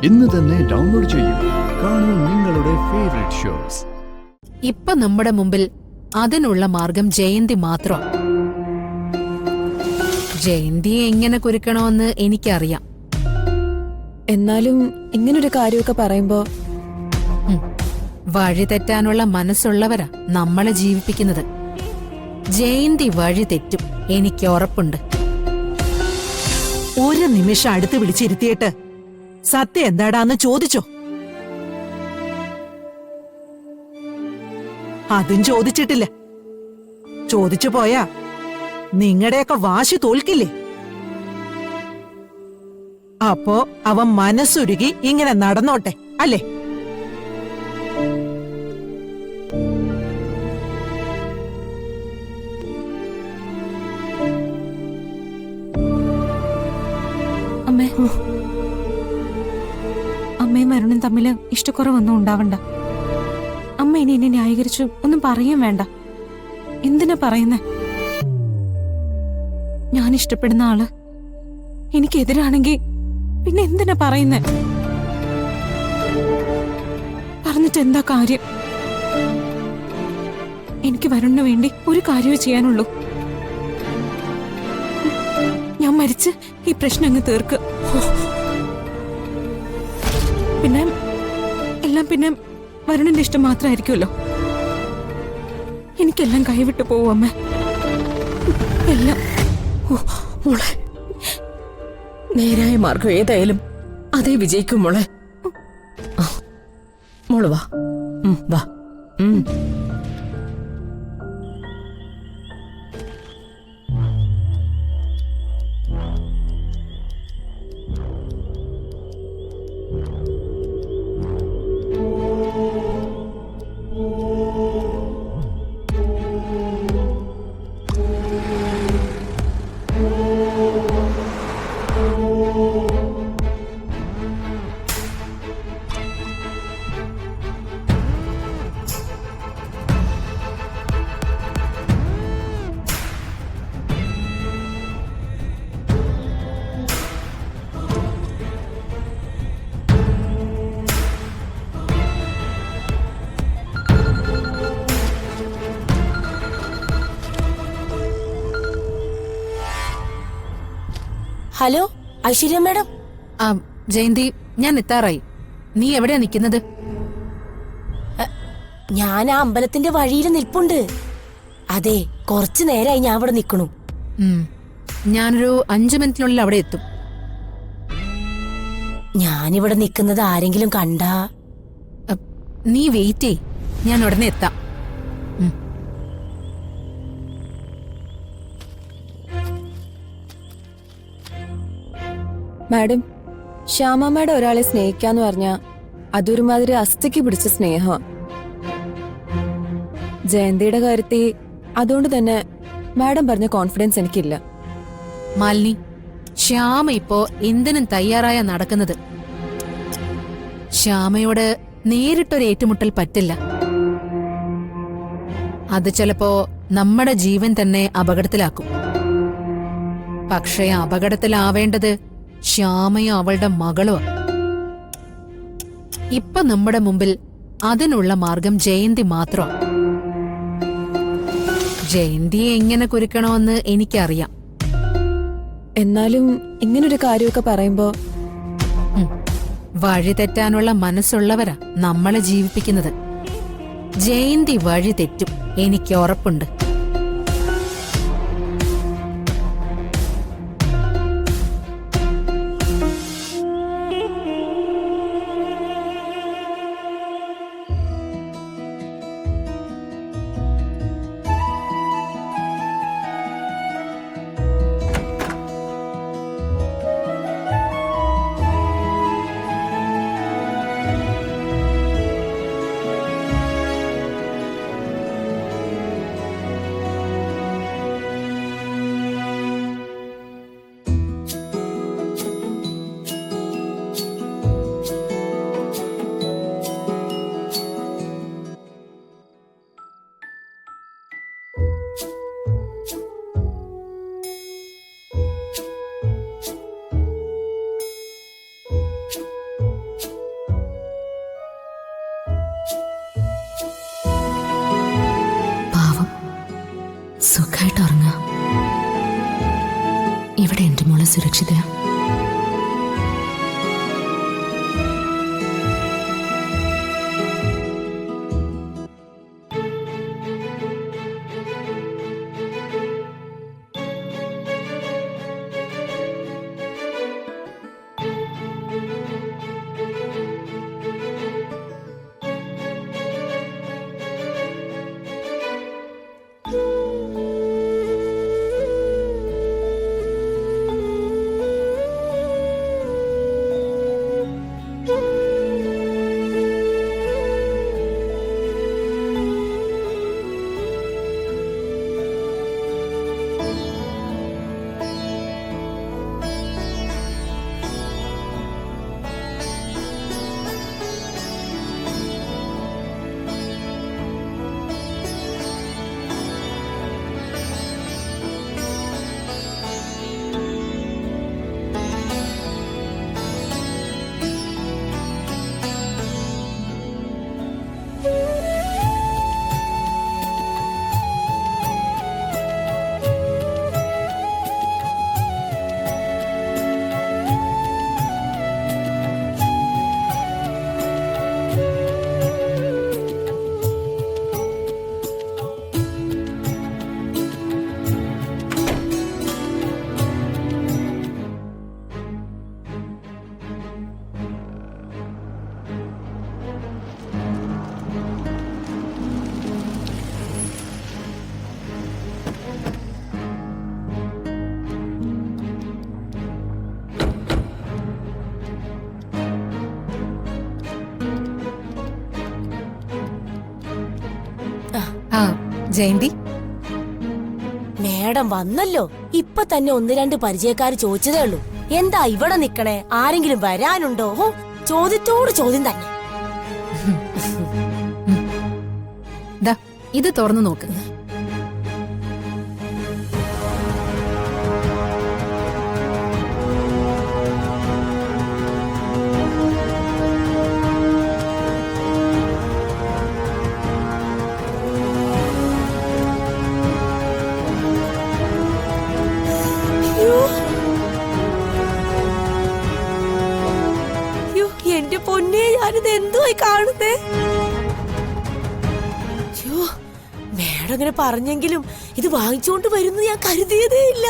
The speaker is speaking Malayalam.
ഇന്ന് തന്നെ ഡൗൺലോഡ് ചെയ്യൂ. കാണൂ നിങ്ങളുടെ ഫേവറേറ്റ് ഷോസ്. ഇപ്പൊ നമ്മുടെ മുമ്പിൽ അതിനുള്ള മാർഗം ജയന്തി മാത്രം. ജയന്തിയെ എങ്ങനെ കുരുക്കണമെന്ന് എനിക്കറിയാം. എന്നാലും ഇങ്ങനൊരു കാര്യമൊക്കെ പറയുമ്പോ വഴി തെറ്റാനുള്ള മനസ്സുള്ളവരാ നമ്മളെ ജീവിപ്പിക്കുന്നത്. ജയന്തി വഴി തെറ്റും, എനിക്ക് ഉറപ്പുണ്ട്. ഒരു നിമിഷം അടുത്ത് വിളിച്ചിരുത്തിയിട്ട് സത്യം എന്താടാന്ന് ചോദിച്ചോ? അതും ചോദിച്ചിട്ടില്ല. ചോദിച്ചു പോയാ നിങ്ങളുടെയൊക്കെ വാശി തോൽക്കില്ലേ? അപ്പോ അവൻ മനസ്സുരുകി ഇങ്ങനെ നടന്നോട്ടെ, അല്ലേ? അമ്മയും അരുണും തമ്മില് ഇഷ്ടക്കുറവൊന്നും ഉണ്ടാവണ്ട. അമ്മ ഇനി എന്നെ ന്യായീകരിച്ചു ഒന്നും പറയാൻ വേണ്ട. എന്തിനാ പറയുന്നേ? ഞാൻ ഇഷ്ടപ്പെടുന്ന ആള് എനിക്കെതിരാണെങ്കി പിന്നെ എന്തിനാ പറയുന്നേ? പറഞ്ഞിട്ട് എന്താ കാര്യം? എനിക്ക് വരുണിന് വേണ്ടി ഒരു കാര്യമേ ചെയ്യാനുള്ളൂ. ഞാൻ മരിച്ച് ഈ പ്രശ്നം അങ്ങ് തീർക്ക്. പിന്നെ വരുണിന്റെ ഇഷ്ടം മാത്രമായിരിക്കുമല്ലോ. എനിക്കെല്ലാം കൈവിട്ടു പോവും അമ്മ, എല്ലാം. മോളെ, നേരായ മാർഗം ഏതായാലും അതേ വിജയിക്കും മോളെ. മോള് വാ, വാ. Hello Aishwarya madam. ജയന്തി, ഞാൻ എത്താറായി. നീ എവിടെയാ നിൽക്കുന്നത്? ഞാൻ ആ അമ്പലത്തിന്റെ വഴിയിൽ നിൽപ്പുണ്ട്. അതെ, കുറച്ചു നേരമായി ഞാൻ അവിടെ നിൽക്കണു. ഞാനൊരു 5 മിനിറ്റിനുള്ളിൽ അവിടെ എത്തും. ഞാനിവിടെ നിൽക്കുന്നത് ആരെങ്കിലും കണ്ടാ? നീ വെയിറ്റ് ചെയ്, ഞാൻ ഉടനെ എത്താം. മാഡം, ശ്യാമ മാഡം ഒരാളെ സ്നേഹിക്കാന്ന് പറഞ്ഞാ അതൊരുമാതിരി അസ്ഥിക്ക് പിടിച്ച സ്നേഹമാണ്. ജയന്തിയുടെ കാര്യത്തിൽ അതുകൊണ്ട് തന്നെ മാഡം പറഞ്ഞ കോൺഫിഡൻസ് എനിക്കില്ല. മാലിനി, ശ്യാമ ഇപ്പോ എന്തിനും തയ്യാറായ നടക്കുന്നത്. ശ്യാമയോട് നേരിട്ടൊരു ഏറ്റുമുട്ടൽ പറ്റില്ല. അത് ചിലപ്പോ നമ്മുടെ ജീവൻ തന്നെ അപകടത്തിലാക്കും. പക്ഷേ അപകടത്തിലാവേണ്ടത് ശ്യാമയും അവളുടെ മകളുമാ. ഇപ്പൊ നമ്മുടെ മുമ്പിൽ അതിനുള്ള മാർഗം ജയന്തി മാത്രം. ജയന്തിയെ എങ്ങനെ കുരുക്കണമെന്ന് എനിക്കറിയാം. എന്നാലും ഇങ്ങനൊരു കാര്യമൊക്കെ പറയുമ്പോ വഴി തെറ്റാനുള്ള മനസ്സുള്ളവരാ നമ്മളെ ജീവിപ്പിക്കുന്നത്. ജയന്തി വഴി തെറ്റും, എനിക്ക് ഉറപ്പുണ്ട്. സുരക്ഷിതയാ. ആ ജയന്തി, മേഡം വന്നല്ലോ. ഇപ്പൊ തന്നെ 1-2 പരിചയക്കാര് ചോദിച്ചതേ ഉള്ളൂ. എന്താ ഇവിടെ നിക്കണേ, ആരെങ്കിലും വരാനുണ്ടോ? ഹോ, ചോദ്യത്തോട് ചോദ്യം തന്നെ. ദാ ഇത് തുറന്നു നോക്ക്. എന്റെ പൊന്നെ, ഞാനിത് എന്തുവായി കാണുന്നേ? മേഡം ഇങ്ങനെ പറഞ്ഞെങ്കിലും ഇത് വാങ്ങിച്ചുകൊണ്ട് വരുന്നു ഞാൻ കരുതിയതേ ഇല്ല.